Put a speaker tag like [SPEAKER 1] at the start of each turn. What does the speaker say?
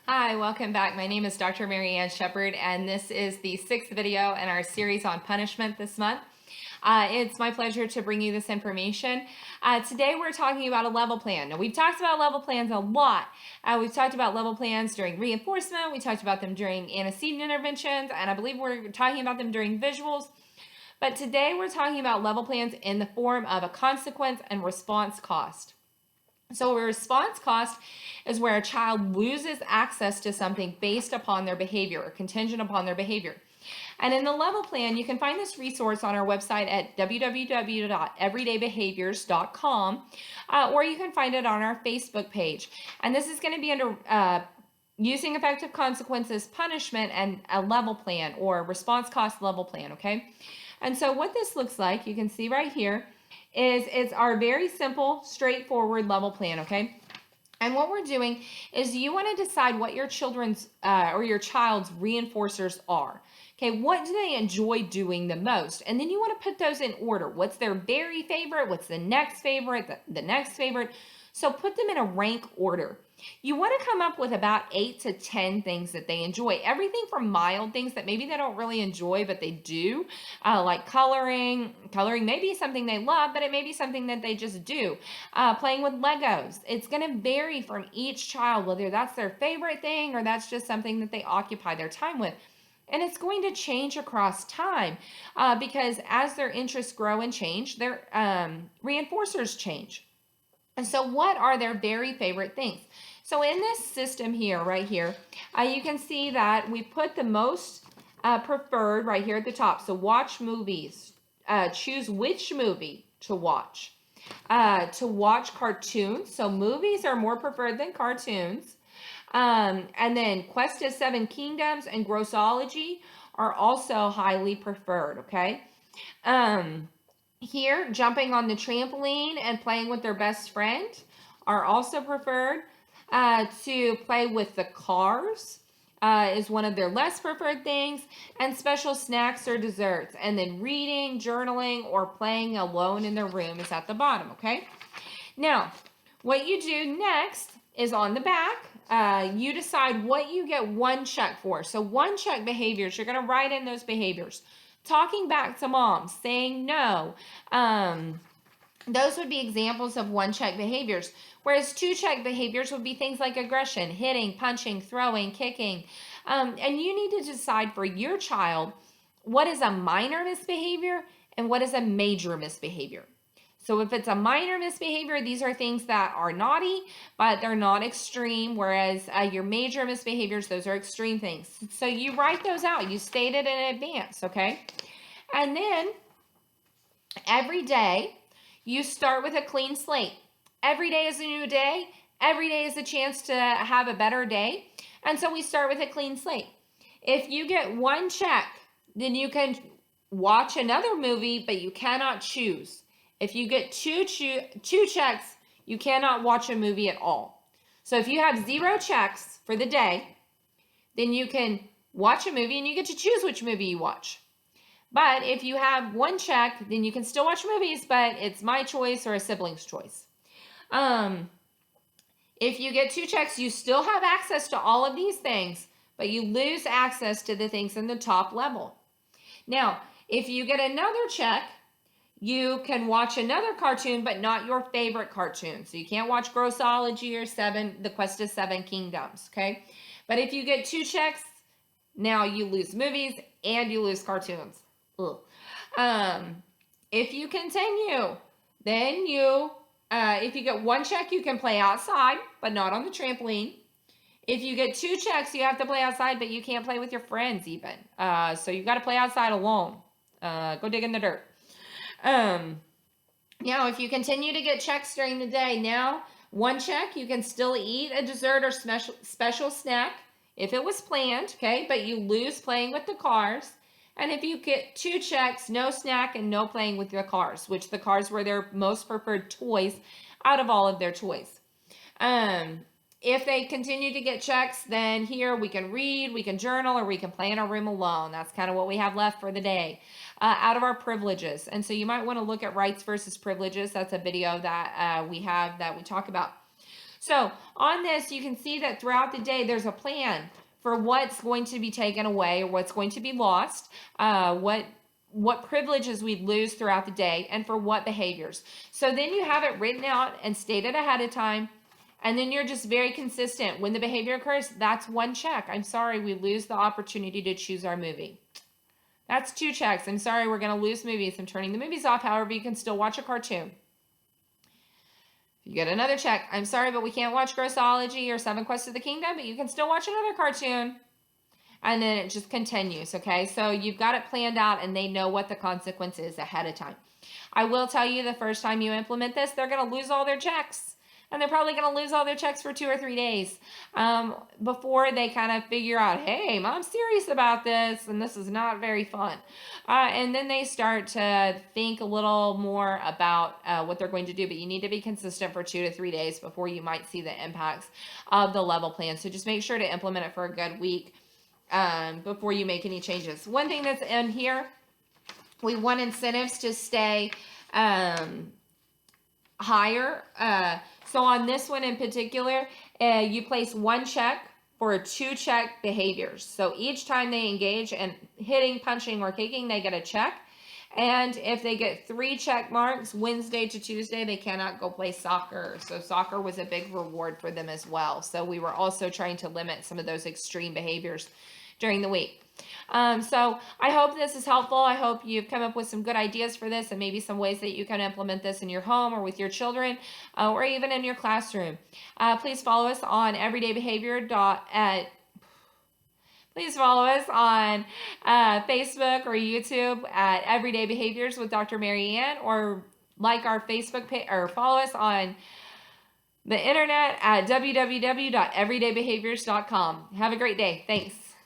[SPEAKER 1] Hi, welcome back. My name is Dr. Mary Ann Shepard, and this is the 6th video in our series on punishment this month. It's my pleasure to bring you this information. Today we're talking about a level plan. Now, we've talked about level plans a lot. We've talked about level plans during reinforcement. We talked about them during antecedent interventions, and I believe we're talking about them during visuals. But today we're talking about level plans in the form of a consequence and response cost. So a response cost is where a child loses access to something based upon their behavior or contingent upon their behavior. And in the level plan, you can find this resource on our website at www.everydaybehaviors.com, or you can find it on our Facebook page. And this is going to be under using effective consequences, punishment, and a level plan or response cost level plan, okay? And so what this looks like, you can see right here, is it's our very simple, straightforward level plan, okay? And what we're doing is you want to decide what your children's or your child's reinforcers are. Okay, what do they enjoy doing the most? And then you want to put those in order. What's their very favorite? What's the next favorite? The next favorite? So put them in a rank order. You want to come up with about 8 to 10 things that they enjoy. Everything from mild things that maybe they don't really enjoy, but they do, like coloring. Coloring may be something they love, but it may be something that they just do. Playing with Legos. It's going to vary from each child, whether that's their favorite thing or that's just something that they occupy their time with. And it's going to change across time because as their interests grow and change, their reinforcers change. And so what are their very favorite things? So in this system here, right here, you can see that we put the most preferred right here at the top. So watch movies. Choose which movie to watch. To watch cartoons. So movies are more preferred than cartoons. And then Quest of Seven Kingdoms and Grossology are also highly preferred, okay? Here, jumping on the trampoline and playing with their best friend are also preferred. To play with the cars is one of their less preferred things, and special snacks or desserts. And then reading, journaling, or playing alone in their room is at the bottom, okay? Now, what you do next is on the back, you decide what you get one check for. So one check behaviors, you're going to write in those behaviors. Talking back to mom, saying no. Those would be examples of one check behaviors. Whereas two check behaviors would be things like aggression, hitting, punching, throwing, kicking. And you need to decide for your child what is a minor misbehavior and what is a major misbehavior. So if it's a minor misbehavior, these are things that are naughty, but they're not extreme, whereas your major misbehaviors, those are extreme things. So you write those out. You state it in advance, okay? And then every day, you start with a clean slate. Every day is a new day. Every day is a chance to have a better day. And so we start with a clean slate. If you get one check, then you can watch another movie, but you cannot choose. If you get two checks, you cannot watch a movie at all. So if you have 0 checks for the day, then you can watch a movie and you get to choose which movie you watch. But if you have 1 check, then you can still watch movies, but it's my choice or a sibling's choice. If you get 2 checks, you still have access to all of these things, but you lose access to the things in the top level. Now, if you get another check, you can watch another cartoon, but not your favorite cartoon. So you can't watch Grossology or The Quest of Seven Kingdoms, okay? But if you get 2 checks, now you lose movies and you lose cartoons. Ugh. If you continue, then if you get 1 check, you can play outside, but not on the trampoline. If you get 2 checks, you have to play outside, but you can't play with your friends even. So you got to play outside alone. Go dig in the dirt. Now, if you continue to get checks during the day, now 1 check, you can still eat a dessert or special snack if it was planned, okay? But you lose playing with the cars. And if you get 2 checks, no snack and no playing with the cars, which the cars were their most preferred toys out of all of their toys. If they continue to get checks, then here we can read, we can journal, or we can play in our room alone. That's kind of what we have left for the day out of our privileges. And so you might want to look at rights versus privileges. That's a video that we have that we talk about. So on this, you can see that throughout the day, there's a plan for what's going to be taken away or what's going to be lost, what privileges we lose throughout the day, and for what behaviors. So then you have it written out and stated ahead of time, and then you're just very consistent. When the behavior occurs, that's one check. I'm sorry, we lose the opportunity to choose our movie. That's 2 checks. I'm sorry, we're going to lose movies. I'm turning the movies off. However, you can still watch a cartoon. You get another check. I'm sorry, but we can't watch Grossology or 7 Quests of the Kingdom, but you can still watch another cartoon. And then it just continues, okay? So you've got it planned out, and they know what the consequence is ahead of time. I will tell you, the first time you implement this, they're going to lose all their checks. And they're probably going to lose all their checks for 2 or 3 days before they kind of figure out, hey, Mom's serious about this, and this is not very fun. And then they start to think a little more about what they're going to do. But you need to be consistent for 2 to 3 days before you might see the impacts of the level plan. So just make sure to implement it for a good week before you make any changes. One thing that's in here, we want incentives to stay higher. So on this one in particular, you place 1 check for 2 check behaviors. So each time they engage in hitting, punching, or kicking, they get a check. And if they get 3 check marks, Wednesday to Tuesday, they cannot go play soccer. So soccer was a big reward for them as well. So we were also trying to limit some of those extreme behaviors during the week. So I hope this is helpful. I hope you've come up with some good ideas for this and maybe some ways that you can implement this in your home or with your children or even in your classroom. Please follow us on Please follow us on Facebook or YouTube at Everyday Behaviors with Dr. Mary Ann, or like our Facebook page, or follow us on the internet at www.everydaybehaviors.com. Have a great day. Thanks.